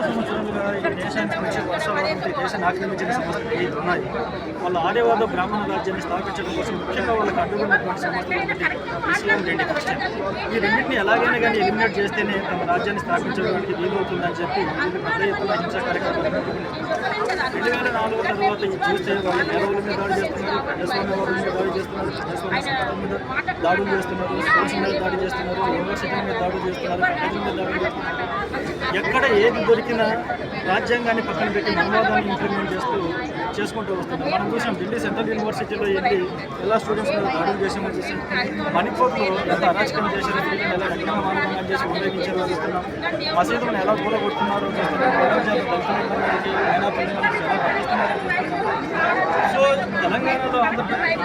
సంవత్సరాలుగా ఈ దేశానికి వచ్చి వర్షాలు దేశాన్ని ఆక్రమించిన సంస్థలు ఏది ఉన్నాయి వాళ్ళు ఆర్యవాద బ్రాహ్మణ రాజ్యాన్ని స్థాపించడం కోసం ముఖ్యంగా వాళ్ళకి అడ్డుకున్నటువంటి సంస్థలు ఇస్లాం రెండు క్రిస్టియన్. ఈ రెండింటిని ఎలాగైనా కానీ ఎలిమినేట్ చేస్తేనే తమ రాజ్యాన్ని స్థాపించడానికి వీలవుతుందని చెప్పి వీళ్ళు పెద్ద ఎత్తున హింసా కార్యక్రమాలు 2004 తర్వాత ఇది చూస్తే వాళ్ళు మేధావుల మీద దాడి చేస్తున్నారు, ప్రజాస్వామ్యవాదుల మీద దాడి చేస్తున్నారు, ప్రజాస్వామ్య సంస్థల మీద దాడులు చేస్తున్నారు, స్కూల్స్ మీద దాడి చేస్తున్నారు, యూనివర్సిటీల మీద దాడులు చేస్తున్నారు, ప్రజల మీద దాడులు చేస్తున్నారు. ఎక్కడ ఏది దొరికినా రాజ్యాంగాన్ని పక్కన పెట్టి మనువాదాన్ని ఇంప్లిమెంట్ చేసుకుంటూ వస్తున్నారు. మనం చూసాం ఢిల్లీ సెంట్రల్ యూనివర్సిటీలో వెళ్ళి ఎలా స్టూడెంట్స్ మీద దాడులు చేసామో చూసాం. మణిపూర్లో ఎంత అరాచకం చేశారో స్త్రీలను ఎలా కఠిన మానవంగా చేసి ఉపయోగించారో చూస్తున్నాం. మసీదులను ఎలా కూలగొడుతున్నారో చూస్తున్నాం. దళితులందరికీ మైనార్టీలను ఎలా పట్టిస్తున్నారో చూస్తున్నాం. సో తెలంగాణలో ఆంధ్రప్రదేశ్